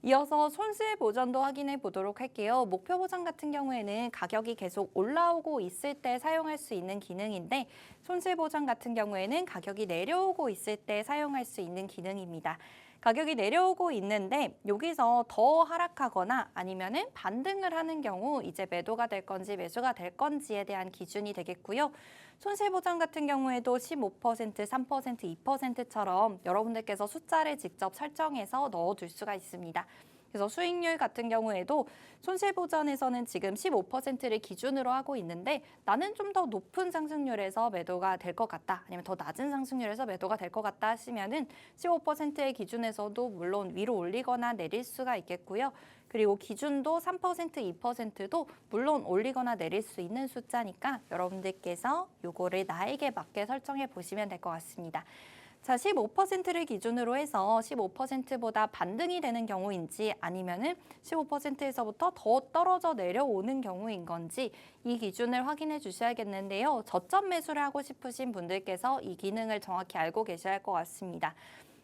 이어서 손실 보전도 확인해 보도록 할게요. 목표 보전 같은 경우에는 가격이 계속 올라오고 있을 때 사용할 수 있는 기능인데 손실 보전 같은 경우에는 가격이 내려오고 있을 때 사용할 수 있는 기능입니다. 가격이 내려오고 있는데 여기서 더 하락하거나 아니면은 반등을 하는 경우 이제 매도가 될 건지 매수가 될 건지에 대한 기준이 되겠고요. 손실보전 같은 경우에도 15%, 3%, 2%처럼 여러분들께서 숫자를 직접 설정해서 넣어둘 수가 있습니다. 그래서 수익률 같은 경우에도 손실보전에서는 지금 15%를 기준으로 하고 있는데 나는 좀 더 높은 상승률에서 매도가 될 것 같다. 아니면 더 낮은 상승률에서 매도가 될 것 같다 하시면은 15%의 기준에서도 물론 위로 올리거나 내릴 수가 있겠고요. 그리고 기준도 3%, 2%도 물론 올리거나 내릴 수 있는 숫자니까 여러분들께서 요거를 나에게 맞게 설정해 보시면 될 것 같습니다. 자, 15%를 기준으로 해서 15%보다 반등이 되는 경우인지 아니면은 15%에서부터 더 떨어져 내려오는 경우인 건지 이 기준을 확인해 주셔야겠는데요. 저점 매수를 하고 싶으신 분들께서 이 기능을 정확히 알고 계셔야 할 것 같습니다.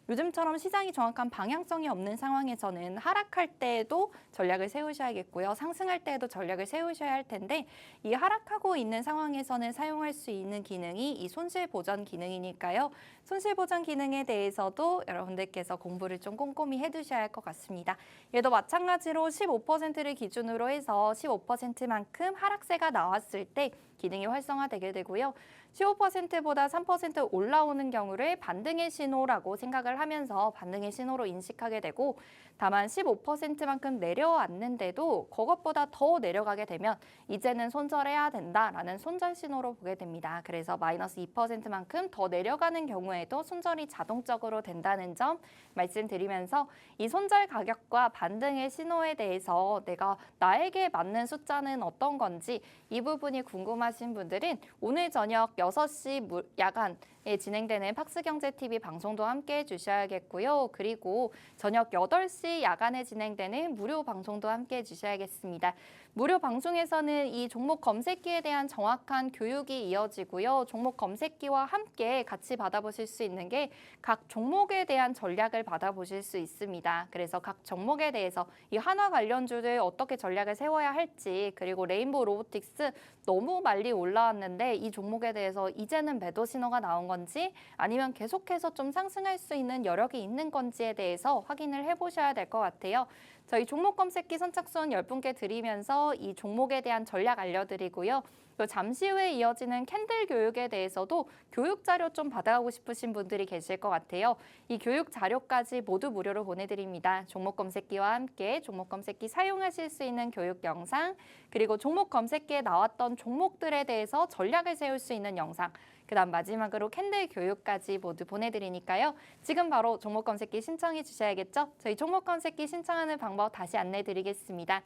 요즘처럼 시장이 정확한 방향성이 없는 상황에서는 하락할 때에도 전략을 세우셔야겠고요. 상승할 때에도 전략을 세우셔야 할 텐데 이 하락하고 있는 상황에서는 사용할 수 있는 기능이 이 손실 보전 기능이니까요. 손실 보전 기능에 대해서도 여러분들께서 공부를 좀 꼼꼼히 해두셔야 할 것 같습니다. 얘도 마찬가지로 15%를 기준으로 해서 15%만큼 하락세가 나왔을 때 기능이 활성화되게 되고요. 15%보다 3% 올라오는 경우를 반등의 신호라고 생각을 하면서 반등의 신호로 인식하게 되고 다만 15%만큼 내려왔는데도 그것보다 더 내려가게 되면 이제는 손절해야 된다라는 손절 신호로 보게 됩니다. 그래서 마이너스 2%만큼 더 내려가는 경우에도 손절이 자동적으로 된다는 점 말씀드리면서 이 손절 가격과 반등의 신호에 대해서 내가 나에게 맞는 숫자는 어떤 건지 이 부분이 궁금하신 분들은 오늘 저녁 6시 야간 예, 진행되는 팍스경제TV 방송도 함께 해주셔야겠고요. 그리고 저녁 8시 야간에 진행되는 무료 방송도 함께 해주셔야겠습니다. 무료 방송에서는 이 종목 검색기에 대한 정확한 교육이 이어지고요. 종목 검색기와 함께 같이 받아보실 수 있는 게 각 종목에 대한 전략을 받아보실 수 있습니다. 그래서 각 종목에 대해서 이 한화 관련주들 어떻게 전략을 세워야 할지, 그리고 레인보우 로보틱스 너무 많이 올라왔는데 이 종목에 대해서 이제는 매도 신호가 나온 건지 아니면 계속해서 좀 상승할 수 있는 여력이 있는 건지에 대해서 확인을 해보셔야 될 것 같아요. 저희 종목 검색기 선착순 10분께 드리면서 이 종목에 대한 전략 알려드리고요. 또 잠시 후에 이어지는 캔들 교육에 대해서도 교육 자료 좀 받아가고 싶으신 분들이 계실 것 같아요. 이 교육 자료까지 모두 무료로 보내드립니다. 종목 검색기와 함께 종목 검색기 사용하실 수 있는 교육 영상, 그리고 종목 검색기에 나왔던 종목들에 대해서 전략을 세울 수 있는 영상, 그다음 마지막으로 캔들 교육까지 모두 보내드리니까요. 지금 바로 종목 검색기 신청해 주셔야겠죠? 저희 종목 검색기 신청하는 방법 다시 안내 드리겠습니다.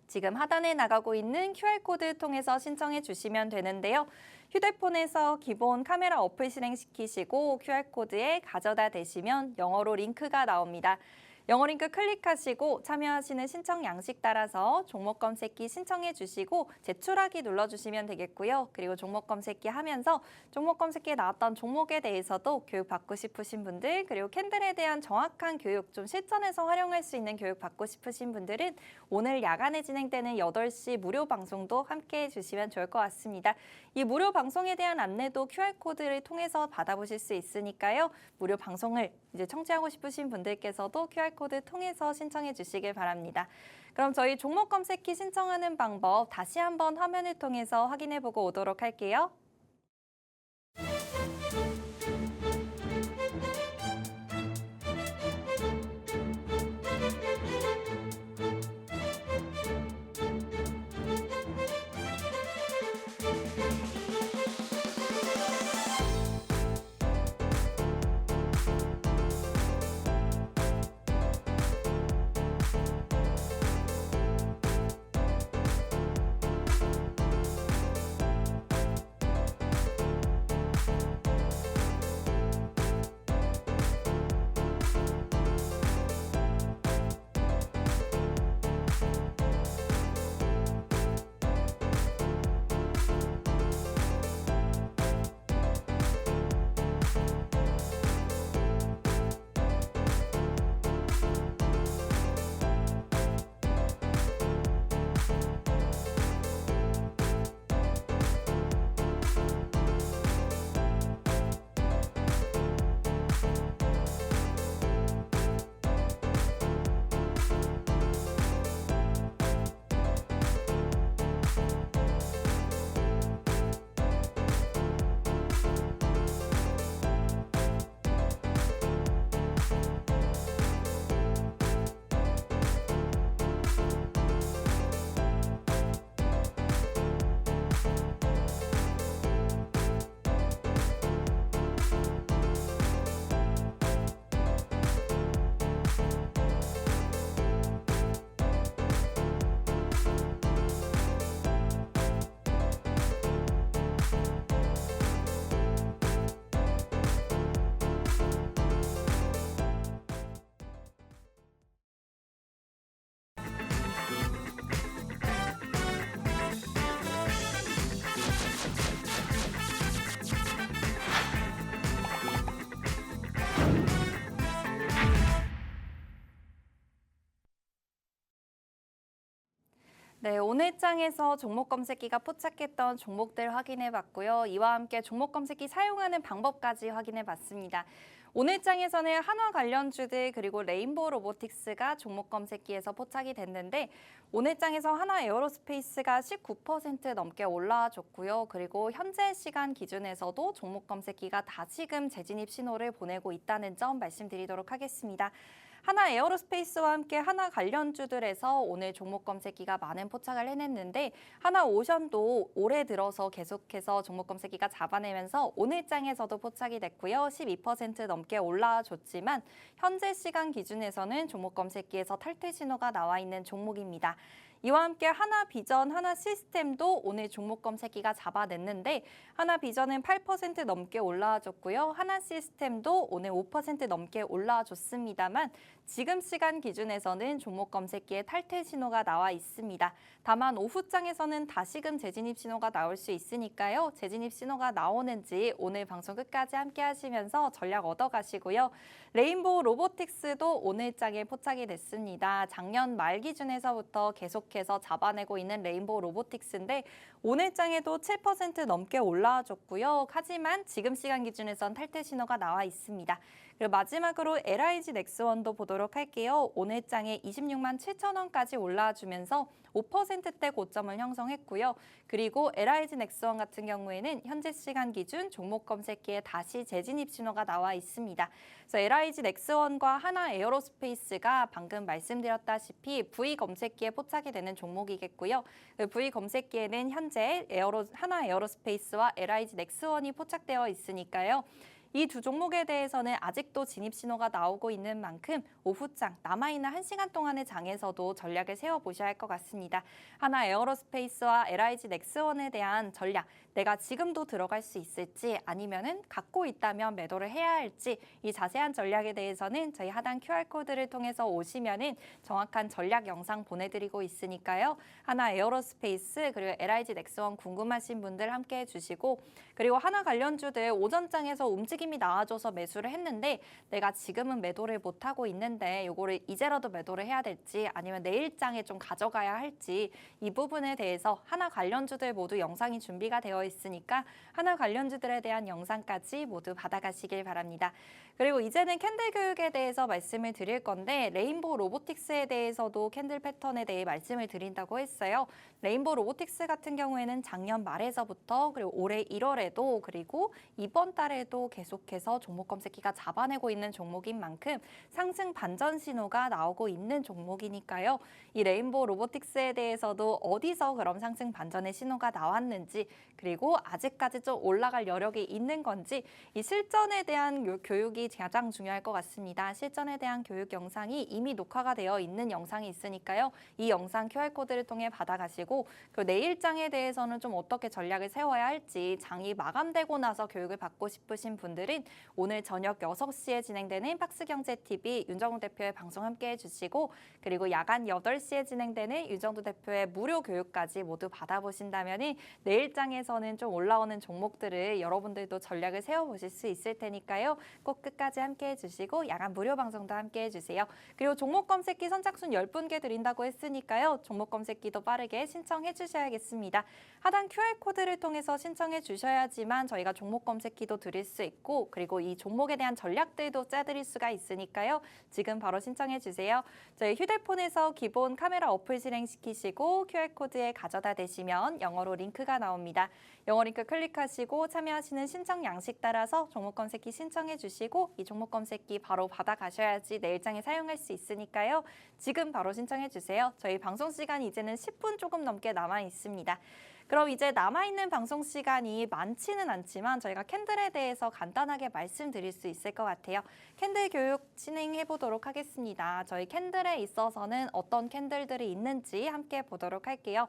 지금 하단에 나가고 있는 QR코드 통해서 신청해 주시면 되는데요. 휴대폰에서 기본 카메라 어플 실행시키시고 QR코드에 가져다 대시면 영어로 링크가 나옵니다. 영어 링크 클릭하시고 참여하시는 신청 양식 따라서 종목 검색기 신청해 주시고 제출하기 눌러주시면 되겠고요. 그리고 종목 검색기 하면서 종목 검색기에 나왔던 종목에 대해서도 교육 받고 싶으신 분들, 그리고 캔들에 대한 정확한 교육, 좀 실전에서 활용할 수 있는 교육 받고 싶으신 분들은 오늘 야간에 진행되는 8시 무료 방송도 함께 해주시면 좋을 것 같습니다. 이 무료 방송에 대한 안내도 QR코드를 통해서 받아보실 수 있으니까요. 무료 방송을 이제 청취하고 싶으신 분들께서도 QR코드 통해서 신청해 주시길 바랍니다. 그럼 저희 종목 검색기 신청하는 방법 다시 한번 화면을 통해서 확인해 보고 오도록 할게요. 네, 오늘 장에서 종목 검색기가 포착했던 종목들 확인해 봤고요. 이와 함께 종목 검색기 사용하는 방법까지 확인해 봤습니다. 오늘 장에서는 한화 관련주들 그리고 레인보우 로보틱스가 종목 검색기에서 포착이 됐는데 오늘 장에서 한화 에어로스페이스가 19% 넘게 올라와줬고요. 그리고 현재 시간 기준에서도 종목 검색기가 다시금 재진입 신호를 보내고 있다는 점 말씀드리도록 하겠습니다. 한화 에어로스페이스와 함께 한화 관련주들에서 오늘 종목 검색기가 많은 포착을 해냈는데 한화 오션도 올해 들어서 계속해서 종목 검색기가 잡아내면서 오늘 장에서도 포착이 됐고요. 12% 넘게 올라와줬지만 현재 시간 기준에서는 종목 검색기에서 탈퇴 신호가 나와 있는 종목입니다. 이와 함께 하나비전, 하나시스템도 오늘 종목 검색기가 잡아냈는데 하나비전은 8% 넘게 올라와줬고요. 하나시스템도 오늘 5% 넘게 올라와줬습니다만 지금 시간 기준에서는 종목 검색기에 탈퇴 신호가 나와 있습니다. 다만 오후장에서는 다시금 재진입 신호가 나올 수 있으니까요. 재진입 신호가 나오는지 오늘 방송 끝까지 함께 하시면서 전략 얻어가시고요. 레인보우 로보틱스도 오늘장에 포착이 됐습니다. 작년 말 기준에서부터 계속해서 잡아내고 있는 레인보우 로보틱스인데 오늘장에도 7% 넘게 올라와줬고요. 하지만 지금 시간 기준에선 탈퇴 신호가 나와 있습니다. 그리고 마지막으로 LIG 넥스원도 보도록 할게요. 오늘장에 26만 7천 원까지 올라와주면서 5%대 고점을 형성했고요. 그리고 LIG 넥스원 같은 경우에는 현재 시간 기준 종목 검색기에 다시 재진입 신호가 나와 있습니다. 그래서 LIG 넥스원과 하나 에어로스페이스가 방금 말씀드렸다시피 V 검색기에 포착이 되는 종목이겠고요. 그 V 검색기에는 현재 하나 에어로스페이스와 LIG 넥스원이 포착되어 있으니까요. 이 두 종목에 대해서는 아직도 진입 신호가 나오고 있는 만큼 오후장 남아있는 1시간 동안의 장에서도 전략을 세워보셔야 할 것 같습니다. 하나 에어로스페이스와 LIG 넥스원에 대한 전략, 내가 지금도 들어갈 수 있을지 아니면은 갖고 있다면 매도를 해야 할지 이 자세한 전략에 대해서는 저희 하단 QR코드를 통해서 오시면은 정확한 전략 영상 보내드리고 있으니까요. 하나 에어로스페이스 그리고 LIG 넥스원 궁금하신 분들 함께 해주시고 그리고 하나 관련주들 오전장에서 움직임이 나와줘서 매수를 했는데 내가 지금은 매도를 못하고 있는데 이거를 이제라도 매도를 해야 될지 아니면 내일장에 좀 가져가야 할지 이 부분에 대해서 하나 관련주들 모두 영상이 준비가 되어 있으니까 하나 관련주들에 대한 영상까지 모두 받아가시길 바랍니다. 그리고 이제는 캔들 교육에 대해서 말씀을 드릴 건데 레인보우 로보틱스에 대해서도 캔들 패턴에 대해 말씀을 드린다고 했어요. 레인보우 로보틱스 같은 경우에는 작년 말에서부터 그리고 올해 1월에도 그리고 이번 달에도 계속해서 종목 검색기가 잡아내고 있는 종목인 만큼 상승 반전 신호가 나오고 있는 종목이니까요. 이 레인보우 로보틱스에 대해서도 어디서 그럼 상승 반전의 신호가 나왔는지 그리고 아직까지 좀 올라갈 여력이 있는 건지 이 실전에 대한 교육이 가장 중요할 것 같습니다. 실전에 대한 교육 영상이 이미 녹화가 되어 있는 영상이 있으니까요. 이 영상 QR코드를 통해 받아가시고 그 내일장에 대해서는 좀 어떻게 전략을 세워야 할지 장이 마감되고 나서 교육을 받고 싶으신 분들은 오늘 저녁 6시에 진행되는 박스경제TV 윤정우 대표의 방송 함께 해주시고 그리고 야간 8시에 진행되는 윤정우 대표의 무료 교육까지 모두 받아보신다면 내일장에서는 좀 올라오는 종목들을 여러분들도 전략을 세워보실 수 있을 테니까요. 꼭 끝까지 함께 해주시고 야간 무료 방송도 함께 해주세요. 그리고 종목 검색기 선착순 10분께 드린다고 했으니까요. 종목 검색기도 빠르게 신청해 주셔야겠습니다. 하단 QR코드를 통해서 신청해 주셔야지만 저희가 종목 검색기도 드릴 수 있고 그리고 이 종목에 대한 전략들도 짜드릴 수가 있으니까요. 지금 바로 신청해 주세요. 저희 휴대폰에서 기본 카메라 어플 실행시키시고 QR코드에 가져다 대시면 영어로 링크가 나옵니다. 영어 링크 클릭하시고 참여하시는 신청 양식 따라서 종목 검색기 신청해 주시고 이 종목 검색기 바로 받아가셔야지 내일장에 사용할 수 있으니까요. 지금 바로 신청해 주세요. 저희 방송 시간이 이제는 10분 조금 넘게 남아 있습니다. 그럼 이제 남아있는 방송 시간이 많지는 않지만 저희가 캔들에 대해서 간단하게 말씀드릴 수 있을 것 같아요. 캔들 교육 진행해 보도록 하겠습니다. 저희 캔들에 있어서는 어떤 캔들들이 있는지 함께 보도록 할게요.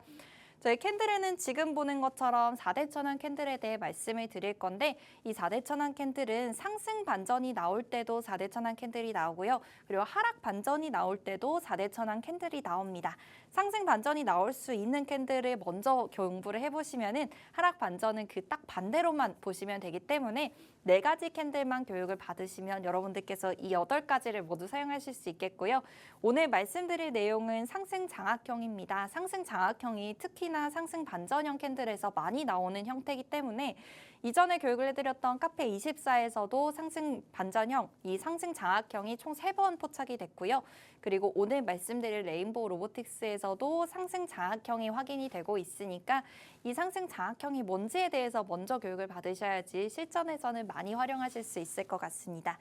저희 캔들에는 지금 보는 것처럼 4대 천왕 캔들에 대해 말씀을 드릴 건데 이 4대 천왕 캔들은 상승 반전이 나올 때도 4대 천왕 캔들이 나오고요. 그리고 하락 반전이 나올 때도 4대 천왕 캔들이 나옵니다. 상승 반전이 나올 수 있는 캔들을 먼저 공부를 해보시면은 하락 반전은 그 딱 반대로만 보시면 되기 때문에 4가지 캔들만 교육을 받으시면 여러분들께서 이 8가지를 모두 사용하실 수 있겠고요. 오늘 말씀드릴 내용은 상승 장악형입니다. 상승 장악형이 특히나 상승 반전형 캔들에서 많이 나오는 형태이기 때문에 이전에 교육을 해드렸던 카페24에서도 상승 반전형, 이 상승 장악형이 총 3번 포착이 됐고요. 그리고 오늘 말씀드릴 레인보우 로보틱스에서도 상승 장악형이 확인이 되고 있으니까 이 상승 장악형이 뭔지에 대해서 먼저 교육을 받으셔야지 실전에서는 많이 활용하실 수 있을 것 같습니다.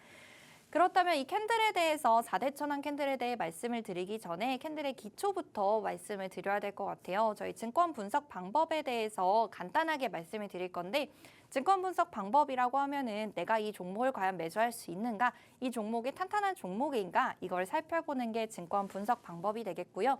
그렇다면 이 캔들에 대해서 4대 천왕 캔들에 대해 말씀을 드리기 전에 캔들의 기초부터 말씀을 드려야 될 것 같아요. 저희 증권 분석 방법에 대해서 간단하게 말씀을 드릴 건데 증권 분석 방법이라고 하면은 내가 이 종목을 과연 매수할 수 있는가, 이 종목이 탄탄한 종목인가 이걸 살펴보는 게 증권 분석 방법이 되겠고요.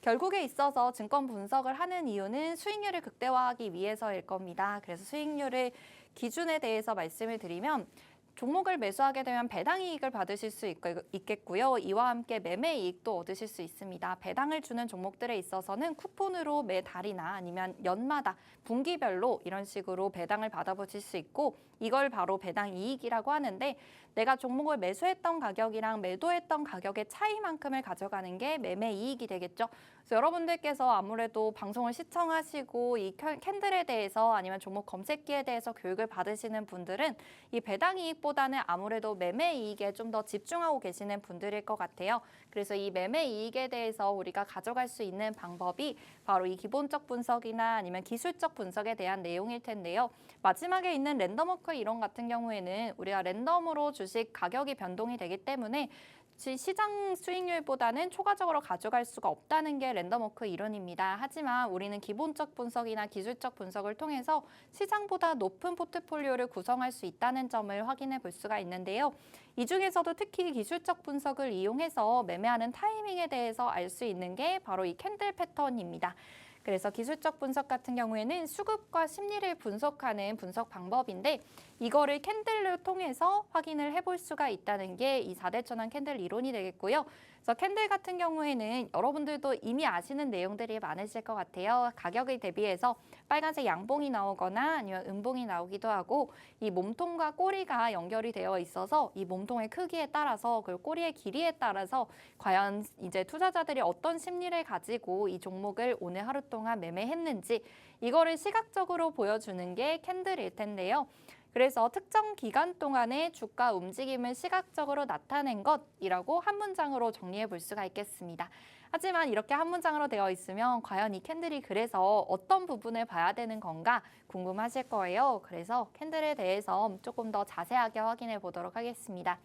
결국에 있어서 증권 분석을 하는 이유는 수익률을 극대화하기 위해서일 겁니다. 그래서 수익률을 기준에 대해서 말씀을 드리면 종목을 매수하게 되면 배당 이익을 받으실 수 있겠고요. 이와 함께 매매 이익도 얻으실 수 있습니다. 배당을 주는 종목들에 있어서는 쿠폰으로 매달이나 아니면 연마다 분기별로 이런 식으로 배당을 받아보실 수 있고 이걸 바로 배당 이익이라고 하는데 내가 종목을 매수했던 가격이랑 매도했던 가격의 차이만큼을 가져가는 게 매매 이익이 되겠죠. 그래서 여러분들께서 아무래도 방송을 시청하시고 이 캔들에 대해서 아니면 종목 검색기에 대해서 교육을 받으시는 분들은 이 배당 이익보다는 아무래도 매매 이익에 좀 더 집중하고 계시는 분들일 것 같아요. 그래서 이 매매 이익에 대해서 우리가 가져갈 수 있는 방법이 바로 이 기본적 분석이나 아니면 기술적 분석에 대한 내용일 텐데요. 마지막에 있는 랜덤워크 이론 같은 경우에는 우리가 랜덤으로 주식 가격이 변동이 되기 때문에 시장 수익률보다는 초과적으로 가져갈 수가 없다는 게 랜덤워크 이론입니다. 하지만 우리는 기본적 분석이나 기술적 분석을 통해서 시장보다 높은 포트폴리오를 구성할 수 있다는 점을 확인해 볼 수가 있는데요. 이 중에서도 특히 기술적 분석을 이용해서 매매하는 타이밍에 대해서 알 수 있는 게 바로 이 캔들 패턴입니다. 그래서 기술적 분석 같은 경우에는 수급과 심리를 분석하는 분석 방법인데 이거를 캔들을 통해서 확인을 해볼 수가 있다는 게 이 4대 천왕 캔들 이론이 되겠고요. 그래서 캔들 같은 경우에는 여러분들도 이미 아시는 내용들이 많으실 것 같아요. 가격에 대비해서 빨간색 양봉이 나오거나 아니면 음봉이 나오기도 하고 이 몸통과 꼬리가 연결이 되어 있어서 이 몸통의 크기에 따라서 그리고 꼬리의 길이에 따라서 과연 이제 투자자들이 어떤 심리를 가지고 이 종목을 오늘 하루 동안 매매했는지 이거를 시각적으로 보여주는 게 캔들일 텐데요. 그래서 특정 기간 동안의 주가 움직임을 시각적으로 나타낸 것이라고 한 문장으로 정리해 볼 수가 있겠습니다. 하지만 이렇게 한 문장으로 되어 있으면 과연 이 캔들이 그래서 어떤 부분을 봐야 되는 건가 궁금하실 거예요. 그래서 캔들에 대해서 조금 더 자세하게 확인해 보도록 하겠습니다.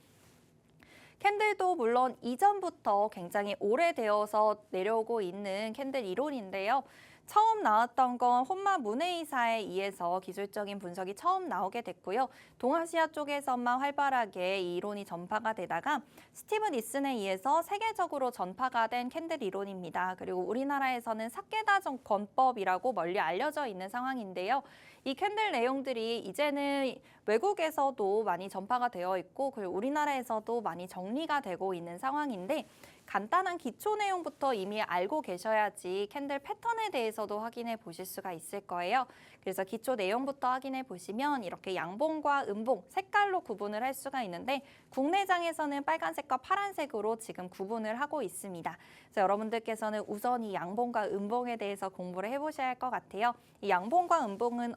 캔들도 물론 이전부터 굉장히 오래되어서 내려오고 있는 캔들 이론인데요. 처음 나왔던 건 혼마 문헤이사에 의해서 기술적인 분석이 처음 나오게 됐고요. 동아시아 쪽에서만 활발하게 이 이론이 전파가 되다가 스티븐 니슨에 의해서 세계적으로 전파가 된 캔들 이론입니다. 그리고 우리나라에서는 사케다 권법이라고 널리 알려져 있는 상황인데요. 이 캔들 내용들이 이제는 외국에서도 많이 전파가 되어 있고 그리고 우리나라에서도 많이 정리가 되고 있는 상황인데 간단한 기초 내용부터 이미 알고 계셔야지 캔들 패턴에 대해서도 확인해 보실 수가 있을 거예요. 그래서 기초 내용부터 확인해 보시면 이렇게 양봉과 음봉, 색깔로 구분을 할 수가 있는데 국내장에서는 빨간색과 파란색으로 지금 구분을 하고 있습니다. 그래서 여러분들께서는 우선 이 양봉과 음봉에 대해서 공부를 해보셔야 할 것 같아요. 이 양봉과 음봉은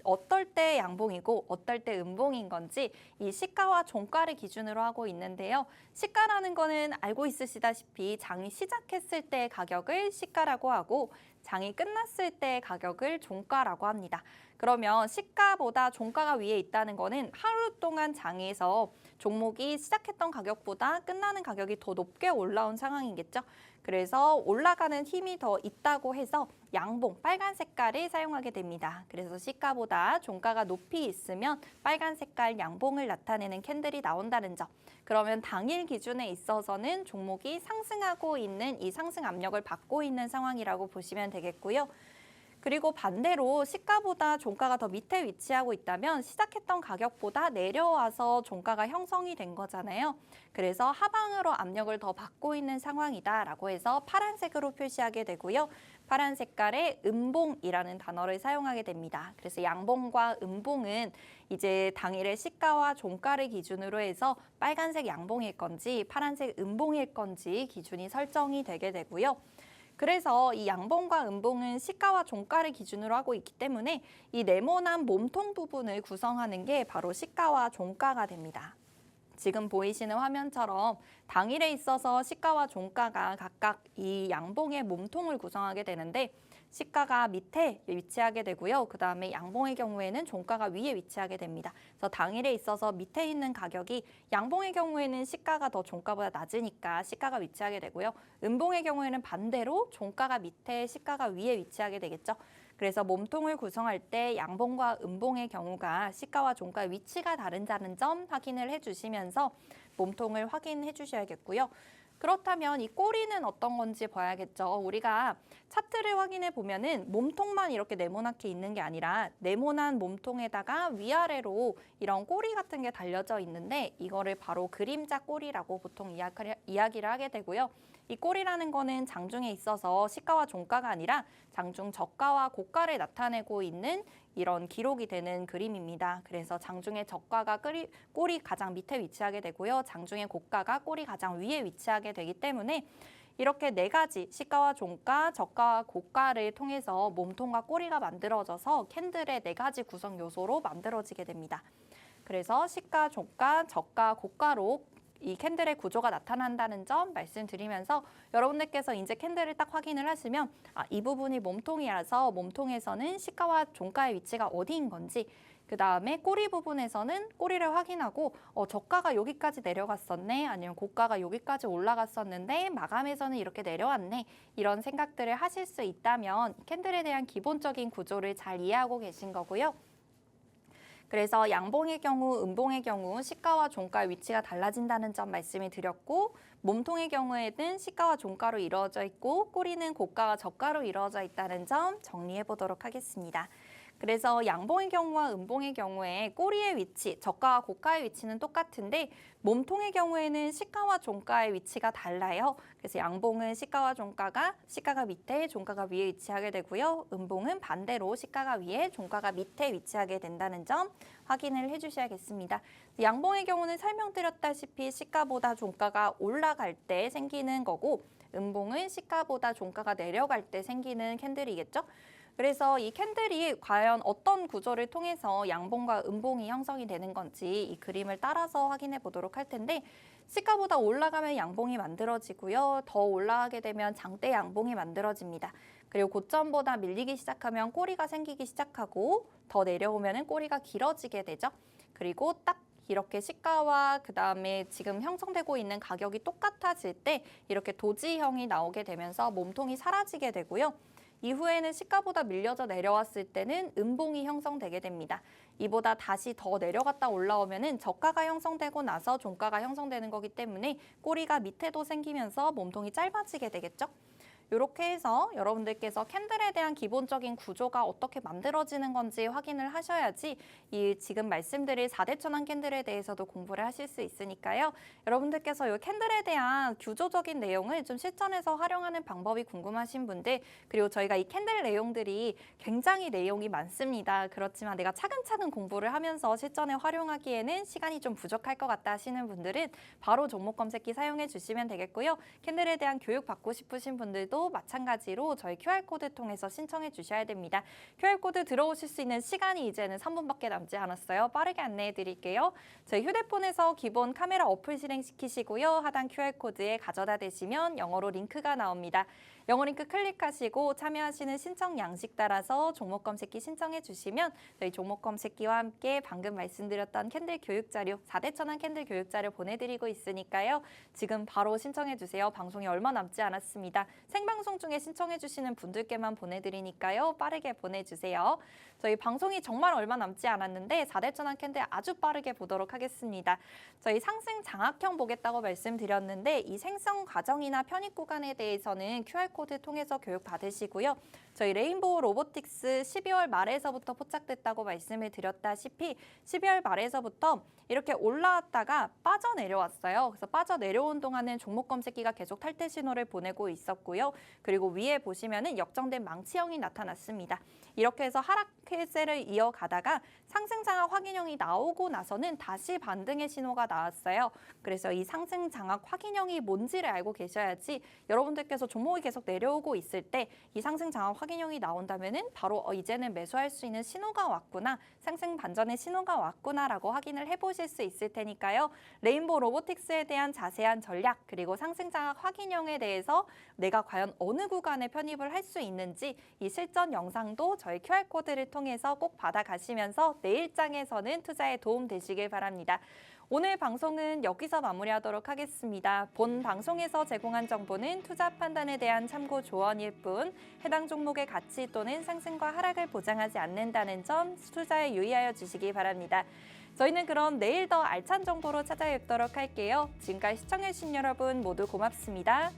어떨 때 양봉이고 어떨 때 음봉인 건지 이 시가와 종가를 기준으로 하고 있는데요. 시가라는 거는 알고 있으시다시피 장이 시작했을 때의 가격을 시가라고 하고 장이 끝났을 때의 가격을 종가라고 합니다. 그러면 시가보다 종가가 위에 있다는 거는 하루 동안 장에서 종목이 시작했던 가격보다 끝나는 가격이 더 높게 올라온 상황이겠죠. 그래서 올라가는 힘이 더 있다고 해서 양봉, 빨간 색깔을 사용하게 됩니다. 그래서 시가보다 종가가 높이 있으면 빨간 색깔 양봉을 나타내는 캔들이 나온다는 점. 그러면 당일 기준에 있어서는 종목이 상승하고 있는 이 상승 압력을 받고 있는 상황이라고 보시면 되겠고요. 그리고 반대로 시가보다 종가가 더 밑에 위치하고 있다면 시작했던 가격보다 내려와서 종가가 형성이 된 거잖아요. 그래서 하방으로 압력을 더 받고 있는 상황이다라고 해서 파란색으로 표시하게 되고요. 파란 색깔의 음봉이라는 단어를 사용하게 됩니다. 그래서 양봉과 음봉은 이제 당일의 시가와 종가를 기준으로 해서 빨간색 양봉일 건지 파란색 음봉일 건지 기준이 설정이 되게 되고요. 그래서 이 양봉과 음봉은 시가와 종가를 기준으로 하고 있기 때문에 이 네모난 몸통 부분을 구성하는 게 바로 시가와 종가가 됩니다. 지금 보이시는 화면처럼 당일에 있어서 시가와 종가가 각각 이 양봉의 몸통을 구성하게 되는데 시가가 밑에 위치하게 되고요. 그 다음에 양봉의 경우에는 종가가 위에 위치하게 됩니다. 그래서 당일에 있어서 밑에 있는 가격이 양봉의 경우에는 시가가 더 종가보다 낮으니까 시가가 위치하게 되고요. 음봉의 경우에는 반대로 종가가 밑에 시가가 위에 위치하게 되겠죠. 그래서 몸통을 구성할 때 양봉과 음봉의 경우가 시가와 종가 위치가 다른다는 점 확인을 해주시면서 몸통을 확인해 주셔야겠고요. 그렇다면 이 꼬리는 어떤 건지 봐야겠죠. 우리가 차트를 확인해 보면은 몸통만 이렇게 네모나게 있는 게 아니라 네모난 몸통에다가 위아래로 이런 꼬리 같은 게 달려져 있는데 이거를 바로 그림자 꼬리라고 보통 이야기를 하게 되고요. 이 꼬리라는 거는 장중에 있어서 시가와 종가가 아니라 장중 저가와 고가를 나타내고 있는 이런 기록이 되는 그림입니다. 그래서 장중에 저가가 꼬리 가장 밑에 위치하게 되고요. 장중에 고가가 꼬리 가장 위에 위치하게 되기 때문에 이렇게 네 가지 시가와 종가, 저가와 고가를 통해서 몸통과 꼬리가 만들어져서 캔들의 네 가지 구성 요소로 만들어지게 됩니다. 그래서 시가, 종가, 저가, 고가로 이 캔들의 구조가 나타난다는 점 말씀드리면서 여러분들께서 이제 캔들을 딱 확인을 하시면 이 부분이 몸통이라서 몸통에서는 시가와 종가의 위치가 어디인 건지 그 다음에 꼬리 부분에서는 꼬리를 확인하고 저가가 여기까지 내려갔었네 아니면 고가가 여기까지 올라갔었는데 마감에서는 이렇게 내려왔네 이런 생각들을 하실 수 있다면 캔들에 대한 기본적인 구조를 잘 이해하고 계신 거고요. 그래서 양봉의 경우, 음봉의 경우 시가와 종가 위치가 달라진다는 점 말씀을 드렸고 몸통의 경우에는 시가와 종가로 이루어져 있고 꼬리는 고가와 저가로 이루어져 있다는 점 정리해 보도록 하겠습니다. 그래서 양봉의 경우와 음봉의 경우에 꼬리의 위치, 저가와 고가의 위치는 똑같은데 몸통의 경우에는 시가와 종가의 위치가 달라요. 그래서 양봉은 시가와 종가가 밑에, 종가가 위에 위치하게 되고요. 음봉은 반대로 시가가 위에, 종가가 밑에 위치하게 된다는 점 확인을 해주셔야겠습니다. 양봉의 경우는 설명드렸다시피 시가보다 종가가 올라갈 때 생기는 거고 음봉은 시가보다 종가가 내려갈 때 생기는 캔들이겠죠. 그래서 이 캔들이 과연 어떤 구조를 통해서 양봉과 음봉이 형성이 되는 건지 이 그림을 따라서 확인해 보도록 할 텐데 시가보다 올라가면 양봉이 만들어지고요. 더 올라가게 되면 장대 양봉이 만들어집니다. 그리고 고점보다 밀리기 시작하면 꼬리가 생기기 시작하고 더 내려오면 꼬리가 길어지게 되죠. 그리고 딱 이렇게 시가와 그다음에 지금 형성되고 있는 가격이 똑같아질 때 이렇게 도지형이 나오게 되면서 몸통이 사라지게 되고요. 이후에는 시가보다 밀려져 내려왔을 때는 음봉이 형성되게 됩니다. 이보다 다시 더 내려갔다 올라오면은 저가가 형성되고 나서 종가가 형성되는 거기 때문에 꼬리가 밑에도 생기면서 몸통이 짧아지게 되겠죠. 이렇게 해서 여러분들께서 캔들에 대한 기본적인 구조가 어떻게 만들어지는 건지 확인을 하셔야지 이 지금 말씀드릴 4대 천왕 캔들에 대해서도 공부를 하실 수 있으니까요. 여러분들께서 이 캔들에 대한 구조적인 내용을 좀 실전에서 활용하는 방법이 궁금하신 분들 그리고 저희가 이 캔들 내용들이 굉장히 내용이 많습니다. 그렇지만 내가 차근차근 공부를 하면서 실전에 활용하기에는 시간이 좀 부족할 것 같다 하시는 분들은 바로 종목 검색기 사용해 주시면 되겠고요. 캔들에 대한 교육 받고 싶으신 분들도 마찬가지로 저희 QR코드 통해서 신청해 주셔야 됩니다. QR코드 들어오실 수 있는 시간이 이제는 3분밖에 남지 않았어요. 빠르게 안내해 드릴게요. 저희 휴대폰에서 기본 카메라 어플 실행시키시고요. 하단 QR코드에 가져다 대시면 영어로 링크가 나옵니다. 영어 링크 클릭하시고 참여하시는 신청 양식 따라서 종목 검색기 신청해 주시면 저희 종목 검색기와 함께 방금 말씀드렸던 캔들 교육 자료, 4대 천왕 캔들 교육 자료 보내드리고 있으니까요. 지금 바로 신청해 주세요. 방송이 얼마 남지 않았습니다. 생방송 중에 신청해 주시는 분들께만 보내드리니까요. 빠르게 보내주세요. 저희 방송이 정말 얼마 남지 않았는데 4대 천왕 캔들 아주 빠르게 보도록 하겠습니다. 저희 상승 장악형 보겠다고 말씀드렸는데 이 생성 과정이나 편입 구간에 대해서는 QR코드 통해서 교육 받으시고요. 저희 레인보우 로보틱스 12월 말에서부터 포착됐다고 말씀을 드렸다시피 12월 말에서부터 이렇게 올라왔다가 빠져내려왔어요. 그래서 빠져내려온 동안은 종목 검색기가 계속 탈퇴 신호를 보내고 있었고요. 그리고 위에 보시면은 역정된 망치형이 나타났습니다. 이렇게 해서 하락세를 이어가다가 상승 장악 확인형이 나오고 나서는 다시 반등의 신호가 나왔어요. 그래서 이 상승 장악 확인형이 뭔지를 알고 계셔야지 여러분들께서 종목이 계속 내려오고 있을 때 이 상승 장악 확인형이 나온다면은 바로 이제는 매수할 수 있는 신호가 왔구나, 상승 반전의 신호가 왔구나라고 확인을 해보실 수 있을 테니까요. 레인보우 로보틱스에 대한 자세한 전략 그리고 상승 장악 확인형에 대해서 내가 과연 어느 구간에 편입을 할 수 있는지 이 실전 영상도 저희 QR코드를 통해서 꼭 받아가시면서 내일장에서는 투자에 도움 되시길 바랍니다. 오늘 방송은 여기서 마무리하도록 하겠습니다. 본 방송에서 제공한 정보는 투자 판단에 대한 참고 조언일 뿐 해당 종목의 가치 또는 상승과 하락을 보장하지 않는다는 점 투자에 유의하여 주시기 바랍니다. 저희는 그럼 내일 더 알찬 정보로 찾아뵙도록 할게요. 지금까지 시청해주신 여러분 모두 고맙습니다.